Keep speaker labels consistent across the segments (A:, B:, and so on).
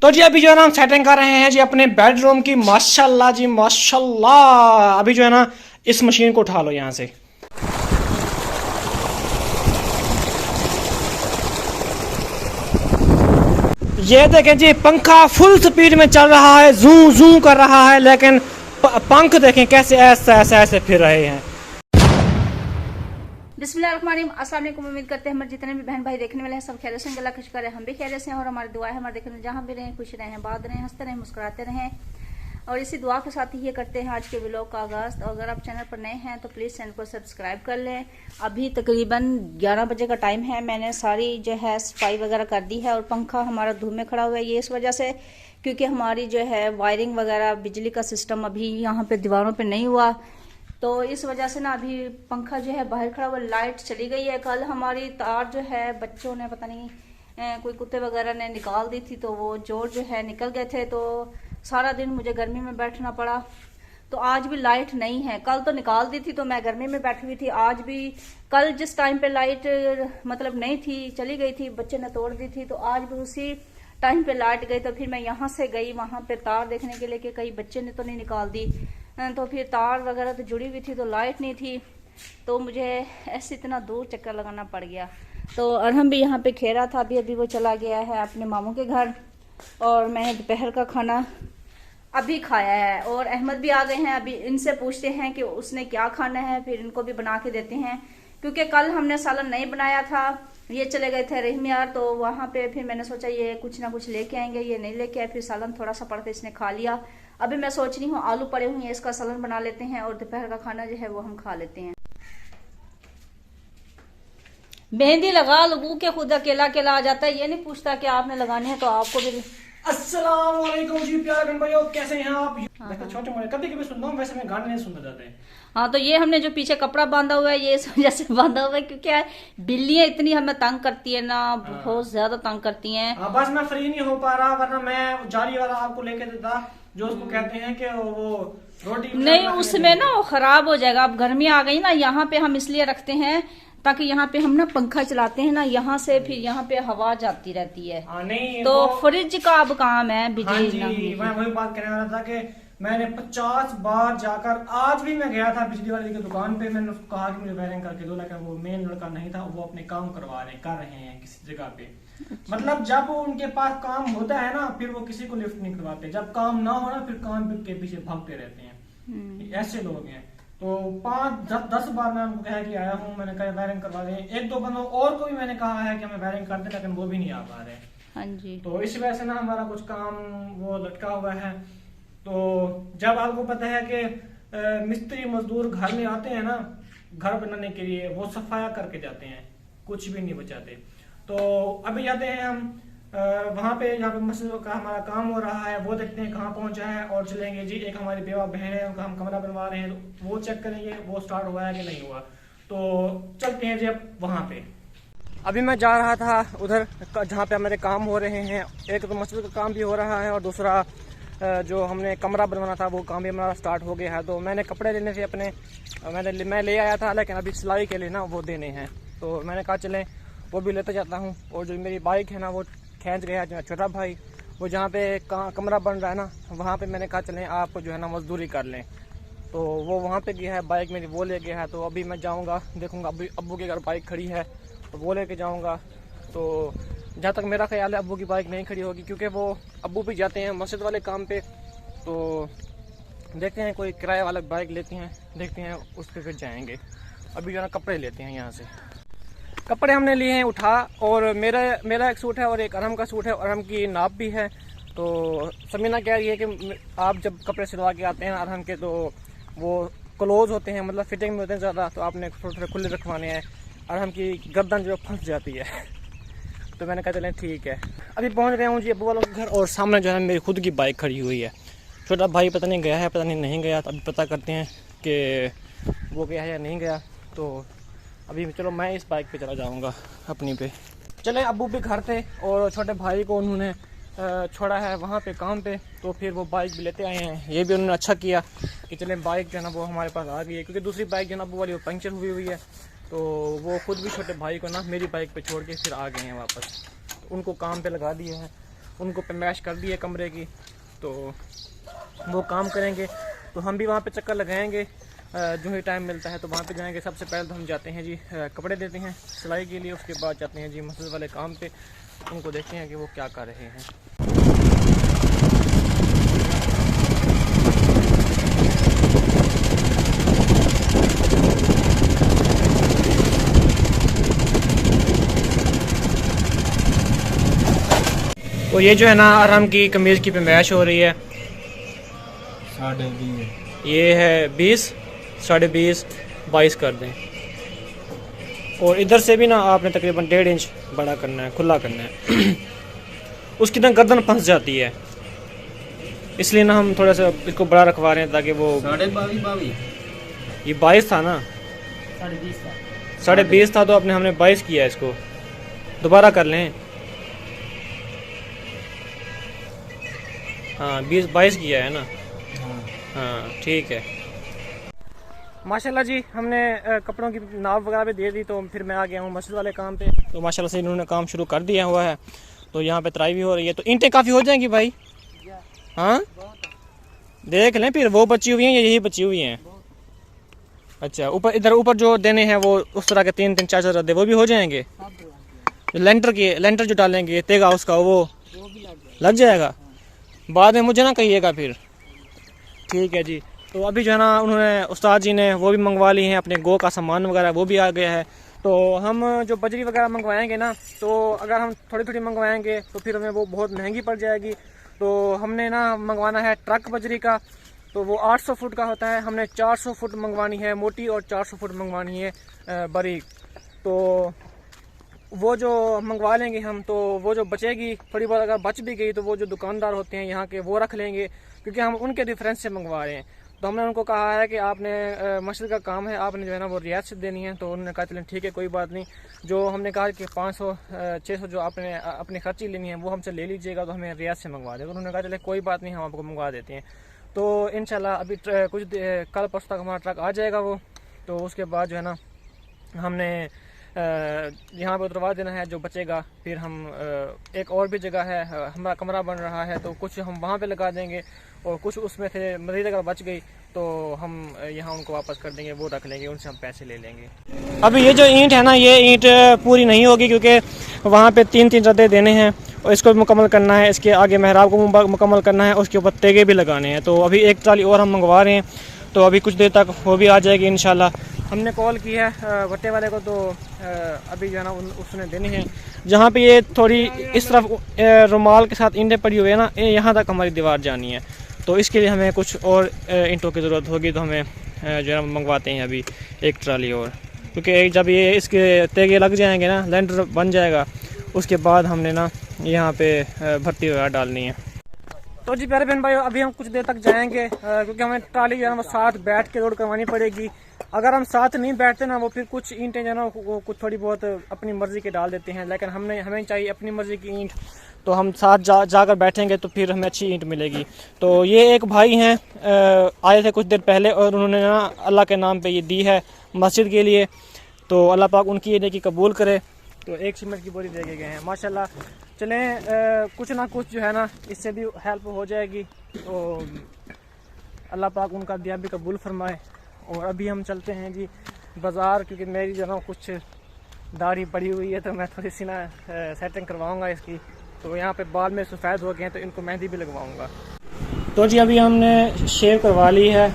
A: तो जी अभी जो है ना हम सेटिंग कर रहे हैं जी अपने बेडरूम की। माशाल्लाह जी माशाल्लाह। अभी जो है ना इस मशीन को उठा लो यहाँ से। ये देखें जी पंखा फुल स्पीड में चल रहा है, जू जू कर रहा है, लेकिन पंख देखें कैसे ऐसे ऐसे ऐसे फिर रहे हैं।
B: बिस्मिल्लाहिर्रहमानिर्रहीम। अस्सलाम वालेकुम। उम्मीद करते हैं हमारे जितने भी बहन भाई देखने वाले हैं सब खैरियत से, अल्लाह खुश करे, हम भी खैरियत से हैं। और हमारी दुआ है हमारे देखने जहाँ भी रहें खुश रहें, बात रहें, हंसते रहें, मुस्कुराते रहें। और इसी दुआ के साथ ही ये करते हैं आज के व्लॉग का आगाज़। और अगर आप चैनल पर नए हैं तो प्लीज़ चैनल को सब्सक्राइब कर लें। अभी तकरीबन 11 बजे का टाइम है। मैंने सारी जो है सफाई वगैरह कर दी है। और पंखा हमारा धूप में खड़ा हुआ है, ये इस वजह से क्योंकि हमारी जो है वायरिंग वगैरह बिजली का सिस्टम अभी यहाँ पे दीवारों पे नहीं हुआ, तो इस वजह से ना अभी पंखा जो है बाहर खड़ा हुआ। लाइट चली गई है। कल हमारी तार जो है बच्चों ने पता नहीं कोई कुत्ते वगैरह ने निकाल दी थी, तो वो जोड़ जो है निकल गए थे, तो सारा दिन मुझे गर्मी में बैठना पड़ा। तो आज भी लाइट नहीं है। कल तो निकाल दी थी तो मैं गर्मी में बैठी हुई थी। आज भी कल जिस टाइम पे लाइट मतलब नहीं थी, चली गई थी, बच्चे ने तोड़ दी थी, तो आज भी उसी टाइम पे लाइट गई। तो फिर मैं यहाँ से गई वहाँ पे तार देखने के लिए कि कहीं बच्चे ने तो नहीं निकाल दी। तो फिर तार वगैरह तो जुड़ी हुई थी तो लाइट नहीं थी, तो मुझे ऐसे इतना दूर चक्कर लगाना पड़ गया। तो अरहम भी यहाँ पे खेला था, अभी अभी वो चला गया है अपने मामू के घर। और मैंने दोपहर का खाना अभी खाया है। और अहमद भी आ गए हैं। अभी इनसे पूछते हैं कि उसने क्या खाना है, फिर इनको भी बना के देते हैं। क्योंकि कल हमने सालन नहीं बनाया था, ये चले गए थे रहीम यार, तो वहाँ पे फिर मैंने सोचा ये कुछ ना कुछ लेके आएंगे, ये नहीं लेके आए। फिर सालन थोड़ा सा पड़ के इसने खा लिया। अभी मैं सोच रही हूँ आलू पड़े हुए हैं, इसका सालन बना लेते हैं और दोपहर का खाना जो है वो हम खा लेते हैं। मेहंदी लगा लगू के खुद अकेला अकेला आ जाता है, ये नहीं पूछता कि आपने लगानी है तो आपको भी।
A: अस्सलाम वालेकुम जी प्यारे बहन भाइयों, कैसे हैं आप? मैं छोटे मोटे कभी कभी सुनता हूँ, वैसे मैं गाने नहीं सुनना चाहते।
B: हाँ, तो ये हमने जो पीछे कपड़ा बांधा हुआ है ये इस वजह से बांधा हुआ है क्योंकि बिल्लियां इतनी हमें तंग करती है ना, बहुत ज्यादा तंग करती हैं।
A: बस मैं फ्री नहीं हो पा रहा, वरना मैं जारी वाला आपको लेके देता, जो उसको कहते हैं कि वो रोटी
B: नहीं, उसमें ना वो खराब हो जाएगा। अब गर्मी आ गई ना, यहाँ पे हम इसलिए रखते हैं ताकि यहाँ पे हम ना पंखा चलाते हैं ना, यहाँ से फिर यहाँ पे हवा जाती रहती है।
A: नहीं
B: तो फ्रिज का अब काम है बिजली।
A: हाँ जी, मैं वही बात कहने वाला था कि मैंने 50 बार जाकर, आज भी मैं गया था बिजली वाले की दुकान पे, मैंने उसको कहा कि मुझे वायरिंग करके दो, लेकिन वो मेन लड़का नहीं था, वो अपने काम कर रहे हैं किसी जगह पे। मतलब जब उनके पास काम होता है ना, फिर वो किसी को लिफ्ट नहीं करवाते, जब काम ना हो ना फिर काम के पीछे भागते रहते हैं। ऐसे लोग हैं। तो 5-10 बार मैं उनको कह के आया हूँ, मैंने कहा वायरिंग करवा दें। एक दो बंदों और को भी मैंने कहा है कि हमें वायरिंग कर दे, लेकिन वो भी नहीं आ पा रहे।
B: हाँ जी।
A: तो इस वजह से ना हमारा कुछ काम वो लटका हुआ है। तो जब आपको पता है कि मिस्त्री मजदूर घर में आते हैं ना घर बनाने के लिए, वो सफाया करके जाते हैं, कुछ भी नहीं बचाते। तो अभी जाते हैं हम वहाँ पे जहाँ पे मस्जिद का हमारा काम हो रहा है, वो देखते हैं कहाँ पहुँचा है, और चलेंगे जी। एक हमारी बेवा बहन है, उनका हम कमरा बनवा रहे हैं, तो वो चेक करेंगे वो स्टार्ट हुआ है कि नहीं हुआ। तो चलते हैं जी अब वहाँ पे। अभी मैं जा रहा था उधर जहाँ पे हमारे काम हो रहे हैं। एक तो मस्जिद का काम भी हो रहा है, और दूसरा जो हमने कमरा बनवाना था वो काम भी हमारा स्टार्ट हो गया है। तो मैंने कपड़े लेने से अपने मैं ले आया था, लेकिन अभी सिलाई के लिए ना वो देने हैं, तो मैंने कहा चलें वो भी लेते जाता हूँ। और जो मेरी बाइक है ना वो खींच गया जो छोटा भाई, वो जहाँ पे कमरा बन रहा है ना, वहाँ पे मैंने कहा चलें आप जो है ना मजदूरी कर लें। तो वो वहाँ पे गया है, बाइक मेरी वो ले गया है। तो अभी मैं जाऊँगा, देखूँगा अब्बू के घर बाइक खड़ी है तो वो लेके जाऊँगा। तो जहाँ तक मेरा ख्याल है अब्बू की बाइक नहीं खड़ी होगी, क्योंकि वो अब्बू भी जाते हैं मस्जिद वाले काम पे। तो देखते हैं कोई किराए वाला बाइक लेते हैं, देखते हैं उस पर फिर जाएंगे। अभी जो है कपड़े लेते हैं यहाँ से। कपड़े हमने लिए हैं उठा, और मेरा एक सूट है और एक अरहम का सूट है, और अरहम की नाप भी है। तो समीना कह रही है कि आप जब कपड़े सिलवा के आते हैं अरहम के, तो वो क्लोज होते हैं, मतलब फिटिंग में होते हैं ज़्यादा, तो आपने थोड़े थोड़े खुले रखवाने हैं, अरहम की गर्दन जो फंस जाती है। तो मैंने कहा चलें ठीक है। अभी पहुंच गया हूँ जी अब्बू वालों के घर, और सामने जो है मेरी खुद की बाइक खड़ी हुई है। छोटा भाई पता नहीं गया है पता नहीं गया, तो अभी पता करते हैं कि वो गया है या नहीं गया। तो अभी चलो मैं इस बाइक पे चला जाऊँगा अपनी पे। चले अब्बू भी घर थे, और छोटे भाई को उन्होंने छोड़ा है वहाँ पे काम पे, तो फिर वो बाइक भी लेते आए हैं। ये भी उन्होंने अच्छा किया कि चले बाइक जो है ना वो हमारे पास आ गई है, क्योंकि दूसरी बाइक जो है ना अब्बू वाली वो पंक्चर हुई है। तो वो खुद भी छोटे भाई को ना मेरी बाइक पे छोड़ के फिर आ गए हैं वापस। तो उनको काम पे लगा दिए हैं, उनको पैमाइश कर दी है कमरे की, तो वो काम करेंगे। तो हम भी वहाँ पे चक्कर लगाएंगे जो ही टाइम मिलता है, तो वहाँ पे जाएंगे। सबसे पहले तो हम जाते हैं जी कपड़े देते हैं सिलाई के लिए, उसके बाद जाते हैं जी मस्जिद वाले काम पे, उनको देखते हैं कि वो क्या कर रहे हैं। तो ये जो है ना आराम की कमीज़ की पैमाइश हो रही है।
C: 20.5
A: ये है 20, 20.5, 22 कर दें। और इधर से भी ना आपने तकरीबन 1.5 इंच बड़ा करना है, खुला करना है। उसकी ना गर्दन फंस जाती है, इसलिए ना हम थोड़ा सा इसको बड़ा रखवा रहे हैं ताकि वो
C: 22.5
A: ये 22 था ना, 20.5 था, तो हमने 22 किया है। इसको दोबारा कर लें। हाँ 22 किया है ना। हाँ ठीक है। माशाल्लाह जी, हमने कपड़ों की नाप वगैरह भी दे दी, तो फिर मैं आ गया हूँ मस्जिद वाले काम पे। तो माशाल्लाह से इन्होंने काम शुरू कर दिया हुआ है। तो यहाँ पे तराई भी हो रही है, तो ईंटें काफ़ी हो जाएंगी भाई। हाँ देख लें, फिर वो बची हुई हैं या यही बची हुई हैं? अच्छा, ऊपर इधर ऊपर जो देने हैं वो उस तरह के 3-3, 4-4 रद्दे वो भी हो जाएंगे। लेंटर जो डालेंगे तेगा उसका वो लग जाएगा। बाद में मुझे ना कहिएगा फिर। ठीक है जी। तो अभी जो है ना उन्होंने उस्ताद जी ने वो भी मंगवा ली हैं, अपने गो का सामान वगैरह वो भी आ गया है। तो हम जो बजरी वगैरह मंगवाएंगे ना, तो अगर हम थोड़ी थोड़ी मंगवाएंगे तो फिर हमें वो बहुत महंगी पड़ जाएगी। तो हमने ना मंगवाना है ट्रक बजरी का, तो वो 800 फुट का होता है। हमने 400 फुट मंगवानी है मोटी और 400 फुट मंगवानी है बारीक। तो वो जो मंगवा लेंगे हम, तो वो जो बचेगी थोड़ी बहुत अगर बच भी गई तो वो जो दुकानदार होते हैं यहाँ के वो रख लेंगे, क्योंकि हम उनके रेफरेंस से मंगवा रहे हैं। तो हमने उनको कहा है कि आपने मस्जिद का काम है, आपने जो है ना वो रियायत देनी है। तो उन्होंने कहा चलें ठीक है कोई बात नहीं। जो हमने कहा कि 500-600 जो आपने अपनी खर्ची लेनी है वो हमसे ले लीजिएगा, तो हमें रियायत से मंगवा देगा। उन्होंने कहा चले कोई बात नहीं, हम आपको मंगवा देते हैं। तो इंशाल्लाह अभी कुछ कल परसों तक हमारा ट्रक आ जाएगा वो। तो उसके बाद जो है ना हमने यहाँ पे उतरवा देना है जो बचेगा। फिर हम एक और भी जगह है, हमारा कमरा बन रहा है, तो कुछ हम वहाँ पे लगा देंगे और कुछ उसमें से मज़ीद अगर बच गई तो हम यहाँ उनको वापस कर देंगे, वो रख लेंगे, उनसे हम पैसे ले लेंगे। अभी ये जो ईंट है ना, ये ईंट पूरी नहीं होगी, क्योंकि वहाँ पे 3-3 रद्दे देने हैं और इसको भी मुकम्मल करना है। इसके आगे मेहराब को मुकम्मल करना है, उसके ऊपर तेगे भी लगाने हैं। तो अभी एक ट्राली और हम मंगवा रहे हैं, तो अभी कुछ देर तक वो भी आ जाएगी इंशाल्लाह। हमने कॉल की है भट्टे वाले को, तो अभी जो है ना उसने देनी है। जहाँ पे ये थोड़ी इस तरफ रुमाल के साथ ईंटें पड़ी हुई है ना, यहाँ तक हमारी दीवार जानी है। तो इसके लिए हमें कुछ और ईंटों की ज़रूरत होगी, तो हमें जो है मंगवाते हैं अभी एक ट्राली और, क्योंकि जब ये इसके तेगे लग जाएंगे ना, लेंटर बन जाएगा, उसके बाद हमने ना यहाँ पे भट्टी वगैरह डालनी है। तो जी प्यारे बहन भाई, अभी हम कुछ देर तक जाएंगे, क्योंकि हमें ट्राली जो है ना वो साथ बैठ के लोड करवानी पड़ेगी। अगर हम साथ नहीं बैठते ना, वो फिर कुछ ईंटें जो है ना वो कुछ थोड़ी बहुत अपनी मर्ज़ी के डाल देते हैं, लेकिन हमें चाहिए अपनी मर्ज़ी की ईंट। तो हम साथ जाकर बैठेंगे तो फिर हमें अच्छी ईंट मिलेगी। तो ये एक भाई हैं, आए थे कुछ देर पहले, और उन्होंने ना अल्लाह के नाम पे ये दी है मस्जिद के लिए। तो अल्लाह पाक उनकी ये नेकी कबूल करे। तो एक सीमेंट की बोरी दे के गए हैं माशाल्लाह। चलें, कुछ ना कुछ जो है ना इससे भी हेल्प हो जाएगी, तो अल्लाह पाक उनका दिया भी कबूल फरमाए। और अभी हम चलते हैं जी बाज़ार, क्योंकि मेरी जो ना कुछ दाढ़ी पड़ी हुई है, तो मैं थोड़ी सी ना सेटिंग करवाऊँगा इसकी। तो यहाँ पे बाल में सफ़ेद हो गए हैं, तो इनको मेहंदी भी लगवाऊँगा। तो जी अभी हमने शेव करवा ली है,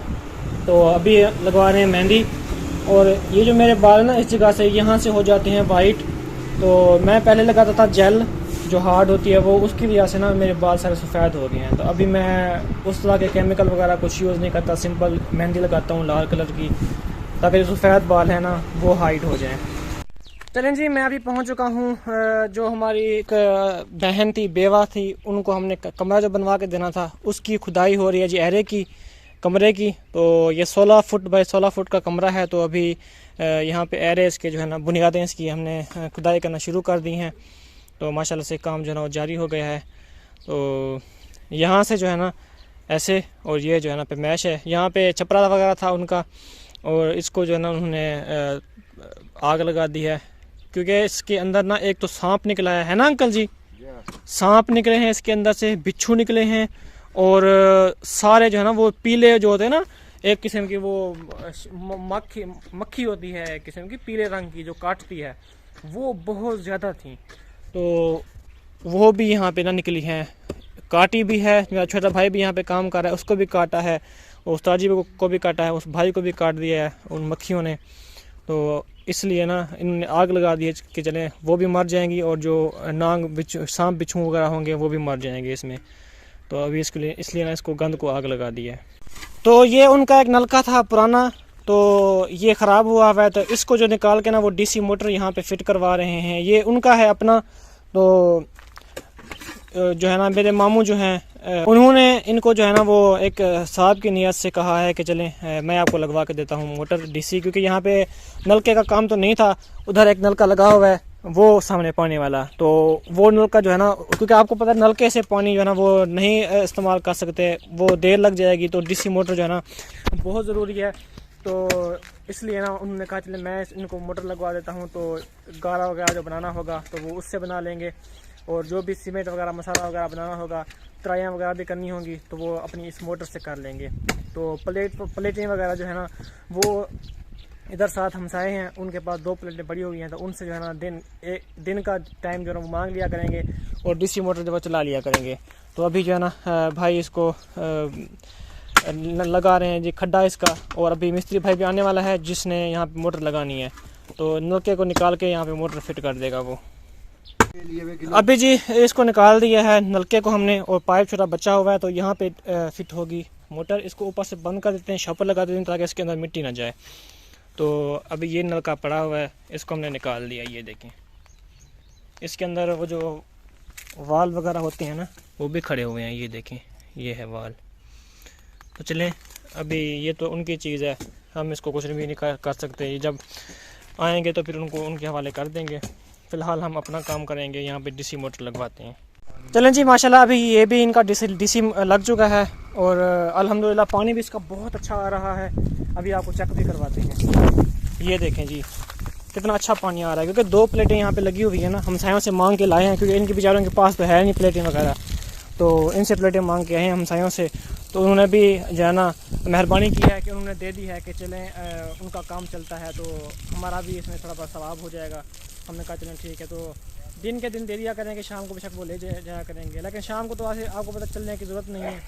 A: तो अभी लगवा रहे हैं मेहंदी। और ये जो मेरे बाल ना इस जगह से यहाँ से हो जाते हैं वाइट, तो मैं पहले लगाता था जेल जो हार्ड होती है वो, उसकी वजह से ना मेरे बाल सारे सफ़ेद हो गए हैं। तो अभी मैं उस तरह के केमिकल वगैरह कुछ यूज़ नहीं करता, सिंपल मेहंदी लगाता हूँ लाल कलर की, ताकि जो सफ़ेद बाल है ना वो हाइड हो जाएं। चलें जी, मैं अभी पहुँच चुका हूँ। जो हमारी एक बहन थी, बेवा थी, उनको हमने कमरा जो बनवा के देना था उसकी खुदाई हो रही है जी, एरे की कमरे की। तो ये 16 फुट बाई 16 फुट का कमरा है। तो अभी यहाँ पे एरेस के जो है ना बुनियादें इसकी हमने खुदाई करना शुरू कर दी हैं। तो माशाल्लाह से काम जो है ना वो जारी हो गया है। तो यहाँ से जो है ना ऐसे, और ये जो है ना पैमाइश है, यहाँ पे छपरा वगैरह था उनका, और इसको जो है ना उन्होंने आग लगा दी है, क्योंकि इसके अंदर ना एक तो सांप निकला है ना अंकल जी? सांप निकले हैं इसके अंदर से, बिच्छू निकले हैं, और सारे जो है ना वो पीले जो होते हैं ना, एक किस्म की वो मक्खी होती है एक किस्म की पीले रंग की जो काटती है, वो बहुत ज़्यादा थी। तो वो भी यहाँ पे ना निकली हैं, काटी भी है। मेरा छोटा भाई भी यहाँ पे काम कर रहा है, उसको भी काटा है, उस्ताद जी को भी काटा है, उस भाई को भी काट दिया है उन मक्खियों ने। तो इसलिए ना इन्होंने आग लगा दी है कि चलें वो भी मर जाएंगी, और जो सांप बिच्छू वगैरह होंगे वो भी मर जाएंगे इसमें। तो अभी इसके लिए इसलिए ना इसको गंद को आग लगा दी है। तो ये उनका एक नलका था पुराना, तो ये ख़राब हुआ हुआ है, तो इसको जो निकाल के ना वो डीसी मोटर यहाँ पे फिट करवा रहे हैं। ये उनका है अपना। तो जो है ना मेरे मामू जो हैं उन्होंने इनको जो है ना वो एक साहब की नियत से कहा है कि चलें मैं आपको लगवा के देता हूँ मोटर डीसी, क्योंकि यहाँ पे नलके का काम तो नहीं था। उधर एक नलका लगा हुआ है वो सामने पानी वाला, तो वो नलका जो है ना, क्योंकि आपको पता है नलके से पानी जो है ना वो नहीं इस्तेमाल कर सकते, वो देर लग जाएगी। तो डीसी मोटर जो है ना बहुत ज़रूरी है। तो इसलिए ना उन्होंने कहा चले मैं इनको मोटर लगवा देता हूँ, तो गारा वगैरह जो बनाना होगा तो वो उससे बना लेंगे, और जो भी सीमेंट वगैरह मसाला वगैरह बनाना होगा, तराइयाँ वगैरह भी करनी होंगी, तो वो अपनी इस मोटर से कर लेंगे। तो प्लेटें वगैरह जो है ना वो इधर साथ हमसाए हैं, उनके पास 2 प्लेटें बड़ी हुई हैं, तो उनसे जो है ना दिन का टाइम जो है ना वो मांग लिया करेंगे, और डीसी मोटर जो है चला लिया करेंगे। तो अभी जो है ना भाई इसको लगा रहे हैं जी खड्डा इसका, और अभी मिस्त्री भाई भी आने वाला है जिसने यहाँ पे मोटर लगानी है, तो नलके को निकाल के यहाँ पे मोटर फिट कर देगा वो। अभी जी इसको निकाल दिया है नलके को हमने, और पाइप छोटा बचा हुआ है, तो यहाँ पे फिट होगी मोटर। इसको ऊपर से बंद कर देते हैं, शॉपर लगा देते हैं ताकि इसके अंदर मिट्टी ना जाए। तो अभी ये नलका पड़ा हुआ है, इसको हमने निकाल दिया। ये देखें इसके अंदर वो जो वाल वगैरह होते हैं ना वो भी खड़े हुए हैं, ये देखें ये है वाल। तो चलें अभी ये तो उनकी चीज़ है, हम इसको कुछ भी नहीं कर सकते, जब आएंगे तो फिर उनको उनके हवाले कर देंगे। फ़िलहाल हम अपना काम करेंगे, यहाँ पे डीसी मोटर लगवाते हैं। चलें जी माशाल्लाह अभी ये भी इनका डीसी लग चुका है, और अल्हम्दुलिल्लाह पानी भी इसका बहुत अच्छा आ रहा है। अभी आपको चेक भी करवाते हैं, ये देखें जी कितना अच्छा पानी आ रहा है, क्योंकि 2 प्लेटें यहाँ पे लगी हुई है ना, हमसायों से मांग के लाए हैं, क्योंकि इनके बेचारों के पास तो है नहीं प्लेटें वगैरह, तो इनसे प्लेटें मांग के आए हैं हमसायों से। तो उन्होंने भी जो है ना मेहरबानी की है कि उन्होंने दे दी है कि चलें उनका काम चलता है, तो हमारा भी इसमें थोड़ा बहुत सवाब हो जाएगा। हमने कहा चलें ठीक है, तो दिन के दिन दे दिया करेंगे, शाम को बेशक वो ले जाया करेंगे, लेकिन शाम को तो आपको पता चलने की ज़रूरत नहीं है,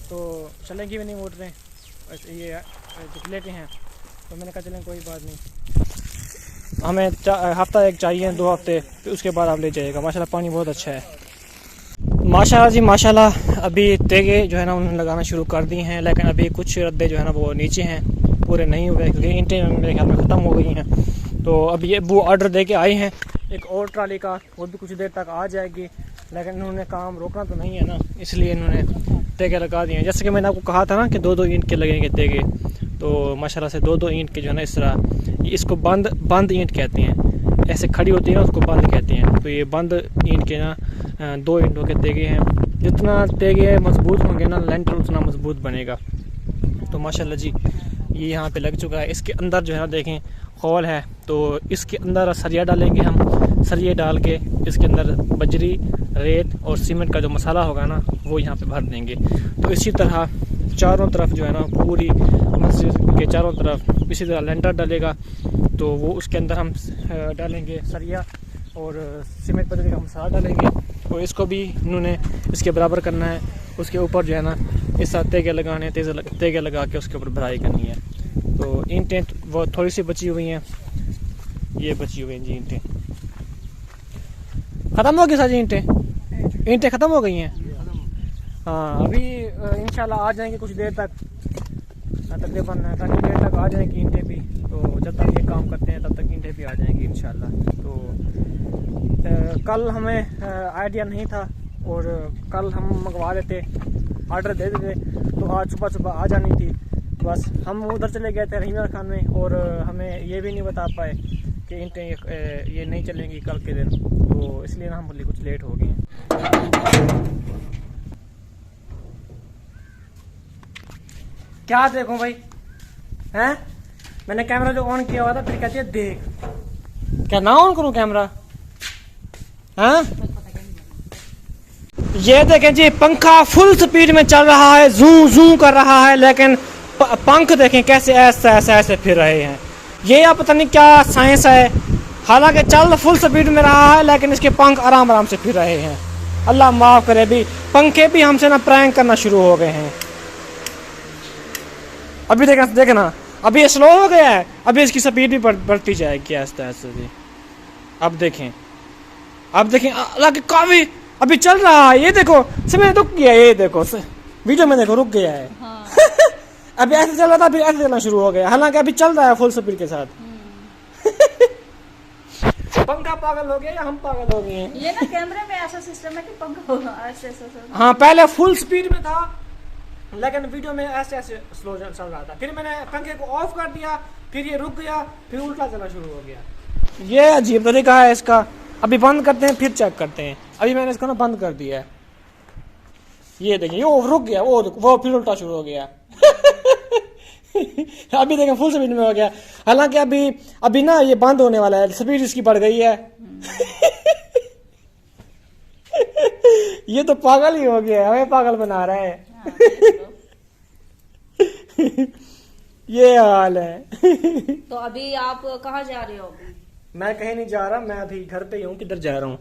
A: तो चलेंगी भी नहीं मोटरें, ये जो प्लेटें हैं। तो मैंने कहा चलें कोई बात नहीं, हमें हफ्ता एक चाहिए, 2 हफ्ते, फिर उसके बाद आप ले जाइएगा। माशाल्लाह पानी बहुत अच्छा है, माशाल्लाह जी माशाल्लाह। अभी तेगे जो है ना उन्होंने लगाना शुरू कर दी हैं, लेकिन अभी कुछ रद्दे जो है ना वो नीचे हैं, पूरे नहीं हुए, क्योंकि ईंटें मेरे ख्याल में ख़त्म हो गई हैं। तो अभी ये वो ऑर्डर दे के आए हैं एक और ट्राली का, वो भी कुछ देर तक आ जाएगी, लेकिन इन्होंने काम रोकना तो नहीं है ना, इसलिए इन्होंने तेगे लगा दिए हैं। जैसे कि मैंने आपको कहा था ना कि 2-2 ईंट के लगेंगे तेगे, तो माशाल्लाह से 2-2 ईंट के जो है ना इस तरह, इसको बंद ईंट कहते हैं, ऐसे खड़ी होती है ना उसको बंद कहते हैं। तो ये बंद ईंट के ना 2 ईंटों के तेगे हैं, जितना तेगे मजबूत होंगे ना लेंटर उतना मजबूत बनेगा। तो माशाल्लाह जी ये यहाँ पे लग चुका है। इसके अंदर जो है ना देखें खोल है, तो इसके अंदर सरिया डालेंगे हम, सरिये डाल के इसके अंदर बजरी, रेत और सीमेंट का जो मसाला होगा ना वो यहाँ पे भर देंगे। तो इसी तरह चारों तरफ जो है ना पूरी मस्जिद के चारों तरफ इसी तरह लेंटर डालेगा, तो वो उसके अंदर हम डालेंगे सरिया और सीमेंट बजरी का मसाला डालेंगे, और इसको भी इन्होंने इसके बराबर करना है। उसके ऊपर जो है ना इस तरह तेगे लगाने, तेगे लगा के उसके ऊपर भराई करनी है। तो ईंटें वो थोड़ी सी बची हुई हैं, ये बची हुई हैं जी ईंटें, ख़त्म हो गई सारी ईंटें ख़त्म हो गई हैं। हाँ अभी इंशाल्लाह आ जाएंगे कुछ देर तक, तकरीबन काफ़ी देर तक आ जाएंगी ईंटें भी। तो जब तक ये काम करते हैं तब तक ईंटें भी आ जाएंगी इंशाल्लाह। तो कल हमें आइडिया नहीं था, और कल हम मंगवा देते, ऑर्डर दे देते, तो आज सुबह आ जानी थी। बस हम उधर चले गए थे रहीम खान में, और हमें ये भी नहीं बता पाए कि ईंटें ये नहीं चलेंगी कल के दिन, तो इसलिए ना हम बोले कुछ लेट हो गए हैं। क्या देखो भाई हैं, मैंने कैमरा जो ऑन किया हुआ था, फिर कहती है देख, क्या ना ऑन करूं कैमरा? हाँ ये देखें जी, पंखा फुल स्पीड में चल रहा है, जू जू कर रहा है, लेकिन पंख देखें कैसे ऐसे ऐसे ऐसे फिर रहे हैं। ये आप पता नहीं क्या साइंस है, हालांकि चल फुल स्पीड में रहा है लेकिन इसके पंख आराम आराम से फिर रहे हैं। अल्लाह माफ़ करे, भी पंखे भी हमसे ना प्रैंक करना शुरू हो गए हैं। अभी देखना अभी ये स्लो हो गया है, अभी इसकी स्पीड भी बढ़ती जाएगी आहिस्ता आहिस्ता जी। अब देखें हालांकि काफ़ी अभी चल रहा है, ये देखो समय रुक गया, ये देखो वीडियो में देखो रुक गया है। हाँ। अभी ऐसे चल रहा था, अभी ऐसे चलना शुरू हो गया, हालांकि अभी चल रहा है फुल स्पीड के साथ। पंखा पागल हो गया या हम पागल हो गए हैं?
B: ये ना कैमरे में ऐसा सिस्टम है कि पंखा होगा ऐसे ऐसे।
A: हाँ, पहले फुल स्पीड में था लेकिन वीडियो में ऐसे ऐसे स्लो चल रहा था, फिर मैंने पंखे को ऑफ कर दिया, फिर ये रुक गया, फिर उल्टा चलना शुरू हो गया। ये अजीब तरीका है इसका। अभी बंद करते हैं फिर चेक करते हैं। अभी मैंने इसको ना बंद कर दिया है, ये देखिए वो रुक गया, वो फिर उल्टा शुरू हो गया। अभी देखें फुल स्पीड में हो गया, हालांकि अभी ना ये बंद होने वाला है, स्पीड इसकी बढ़ गई है। ये तो पागल ही हो गया है, हमें पागल बना रहा है। ये हाल है।
B: तो अभी आप कहाँ जा रहे हो?
A: मैं कहीं नहीं जा रहा, मैं अभी घर पे ही हूँ। किधर जा रहा हूँ?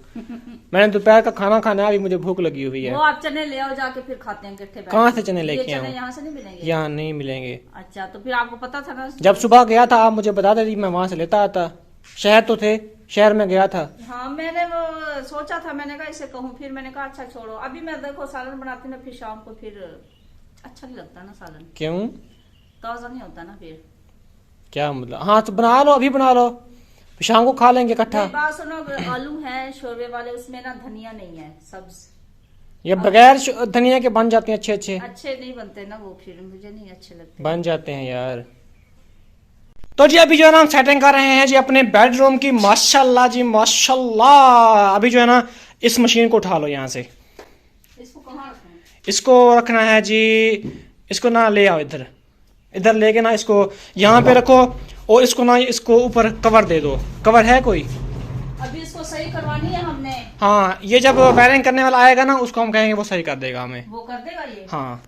A: मैंने दोपहर का खाना खाना है, अभी मुझे भूख लगी हुई है।
B: वो आप चने ले आओ जाके, फिर खाते हैं इकट्ठे।
A: कहाँ से चने लेके आऊँ?
B: यहाँ से नहीं मिलेंगे?
A: यहाँ नहीं मिलेंगे।
B: अच्छा, तो फिर आपको पता था ना?
A: जब सुबह गया था आप मुझे बता देती, मैं वहाँ से लेता आता। शहर तो थे, शहर में गया था।
B: हाँ, मैंने वो सोचा था, मैंने कहा इसे कहूँ, फिर मैंने कहा अच्छा छोड़ो। अभी मैं देखो सालन बनाती ना, फिर शाम को फिर अच्छा नहीं लगता ना सालन।
A: क्यों?
B: ताजा नहीं होता ना फिर।
A: क्या मतलब? हाँ तो बना लो, अभी बना लो, शाम को खा लेंगे इकट्ठा।
B: बात सुनो, आलू है शोरबे वाले, उसमें ना धनिया नहीं है, सब्ज।
A: ये बगैर धनिया के बन जाते हैं अच्छे
B: नहीं बनते ना वो, फिर मुझे नहीं अच्छे लगते।
A: बन जाते हैं यार। तो जी अभी जो है ना हम सेटिंग कर रहे हैं जी अपने बेडरूम की। माशाल्लाह जी माशाल्लाह। अभी जो है ना इस मशीन को उठा लो यहाँ से।
B: इसको कहाँ रखना?
A: इसको रखना है जी, इसको ना ले आओ इधर लेके ना इसको यहाँ पे रखो, और इसको ना इसको ऊपर कवर दे दो। कवर है कोई?
B: अभी इसको सही करवानी है हमने।
A: हाँ, ये जब वायरिंग करने वाला आएगा ना उसको हम कहेंगे, वो सही कर देगा हमें।
B: वो कर देगा ये?
A: हाँ,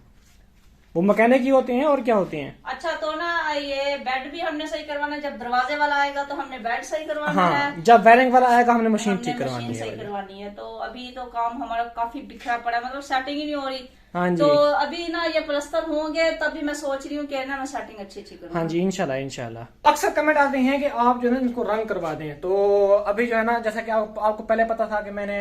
A: वो मैकेनिक ही होते हैं और क्या होते हैं।
B: अच्छा, तो ना ये बेड भी हमने सही करवाना है। जब दरवाजे वाला आएगा तो हमने बेड सही करवाना
A: हाँ,
B: है।
A: जब वायरिंग वाला आएगा हमने मशीन ठीक करवानी
B: है। तो अभी तो काम हमारा काफी बिखरा पड़ा है, मतलब सेटिंग ही नहीं हो रही।
A: हाँ जी।
B: तो अभी ना ये प्लस्तर होंगे तभी मैं सोच रही हूँ कि ना मैं सेटिंग अच्छी करूँ।
A: हाँ जी, इंशाल्लाह। अक्सर कमेंट आते हैं कि आप जो है इनको रंग करवा दें। तो अभी जो है ना, जैसा कि आपको पहले पता था कि मैंने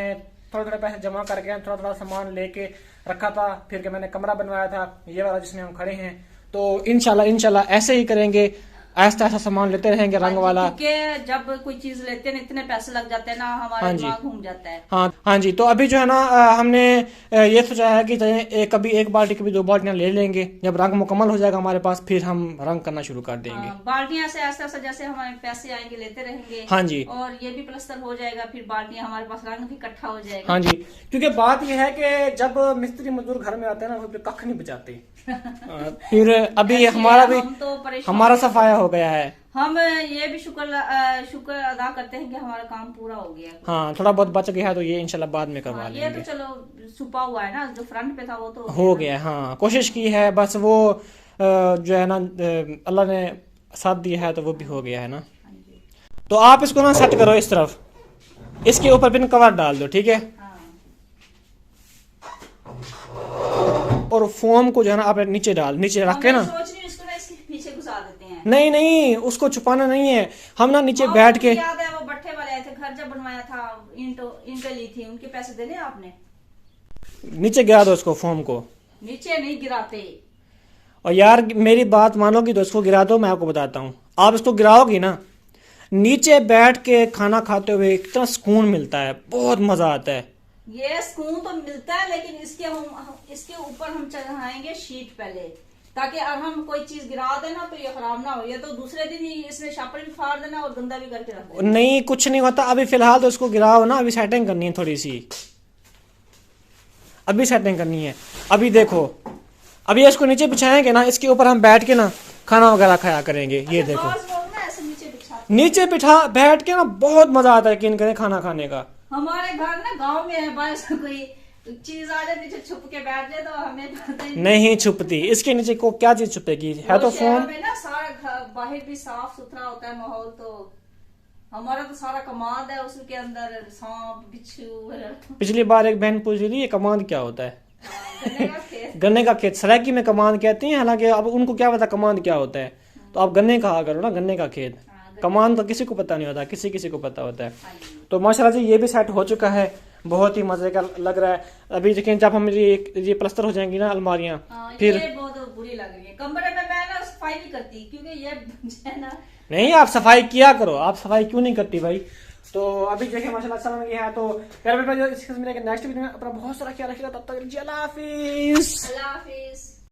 A: थोड़े पैसे जमा करके थोड़ा सामान लेके रखा था, फिर के मैंने कमरा बनवाया था ये वाला जिसमें हम खड़े हैं। तो इंशाल्लाह ऐसे ही करेंगे, ऐसा सामान लेते रहेंगे रंग वाला।
B: क्योंकि जब कोई चीज लेते हैं इतने पैसे लग जाते हैं ना, हमारा दिमाग घूम जाता है।
A: हाँ जी। तो अभी जो है ना हमने ये सोचा है कि कभी एक बाल्टी कभी 2 बाल्टियां ले लेंगे, जब रंग मुकम्मल हो जाएगा हमारे पास फिर हम रंग करना शुरू कर देंगे।
B: बाल्टियां से ऐसा जैसे हमारे पैसे आएंगे लेते रहेंगे।
A: हाँ जी।
B: और ये भी प्लस्तर हो जाएगा, फिर बाल्टियां हमारे पास रंग भी इकट्ठा हो जाएगा।
A: हाँ जी, क्योंकि बात यह है कि जब मिस्त्री मजदूर घर में आते हैं ना वो कख नहीं बचाते। फिर अभी हमारा सफाया हो गया है।
B: हम ये भी शुक्र अदा करते हैं कि हमारा काम पूरा हो गया।
A: हाँ, थोड़ा बहुत बच गया है तो ये इंशाल्लाह बाद में करवा लेंगे।
B: ये तो चलो छुपा हुआ है ना, जो फ्रंट पे था वो तो
A: हो गया। हाँ, कोशिश की है, बस वो जो है ना अल्लाह ने साथ दिया है तो वो भी हो गया है ना। तो आप इसको ना सेट करो इस तरफ, इसके ऊपर पिन कवर डाल दो, ठीक है। और फोम को जो है ना आप नीचे रख के ना,
B: पीछे घुसा देते हैं।
A: नहीं, उसको छुपाना नहीं है, हम ना नीचे बैठ के।
B: याद है वो भट्ठे वाले आए थे, घर जब बनवाया था, ईंटें ली थी, उनके पैसे देने आपने।
A: नीचे गिरा दो उसको, फोम को
B: नीचे नहीं गिराते।
A: और यार मेरी बात मानोगी तो इसको गिरा दो। मैं आपको बताता हूँ, आप इसको गिराओगी ना, नीचे बैठ के खाना खाते हुए इतना सुकून मिलता है, बहुत मजा आता है।
B: ये सुकून तो मिलता है, लेकिन इसके ऊपर हम चढ़ाएंगे शीट पहले, ताकि अब हम कोई चीज गिरा देना तो ये खराब ना हो। ये तो दूसरे दिन ही इसने शापर भी फाड़ देना और गंदा भी करके रख देना।
A: नहीं, कुछ नहीं होता। अभी फिलहाल तो इसको गिराओ ना, अभी सेटिंग करनी है थोड़ी सी, अभी सेटिंग करनी है। अभी देखो, अभी इसको नीचे बिछाएंगे ना, इसके ऊपर हम बैठ के ना खाना वगैरह खाया करेंगे। ये देखो नीचे बैठ के ना बहुत मजा आता है, यकीन करें, खाना खाने का।
B: हमारे घर ना गांव में है, बस कोई तो चीज आ जाए नीचे छुप के बैठ जाए तो हमें पता ही
A: नहीं छुपती, इसके नीचे को क्या चीज छुपेगी, है तो
B: वो शहरों
A: फोन।
B: में ना सारा घर बाहर भी साफ सुथरा होता है माहौल, तो हमारा तो सारा कमाद है, उसके अंदर सांप बिच्छू
A: पिछली बार एक बहन पूछ रही थी ये कमांद क्या होता है।
B: गन्ने का खेत।
A: गन्ने का खेत सरायकी में कमांद कहते हैं, हालांकि अब उनको क्या पता कमांद क्या होता है, तो आप गन्ने कहा करो ना, गन्ने का खेत। कमांद तो किसी को पता नहीं होता, किसी किसी को पता होता है। तो माशाल्लाह जी ये भी सेट हो चुका है, बहुत ही मजे का लग रहा है। अभी लेकिन जब हम ये प्लस्तर हो जाएंगी ना अलमारियां, फिर
B: ये बहुत बुरी लग रही है कमरे में, मैं ना सफाई नहीं करती क्योंकि ये है ना।
A: नहीं आप सफाई किया करो, आप सफाई क्यों नहीं करती भाई। तो अभी देखिए माशाल्लाह अच्छा लग गया है। तो प्यारे भाई जो इस नेक्स्ट वीडियो में अपना बहुत सारा ख्याल रखिएगा, तब तक अल्लाह हाफिज।
B: अल्लाह हाफिज।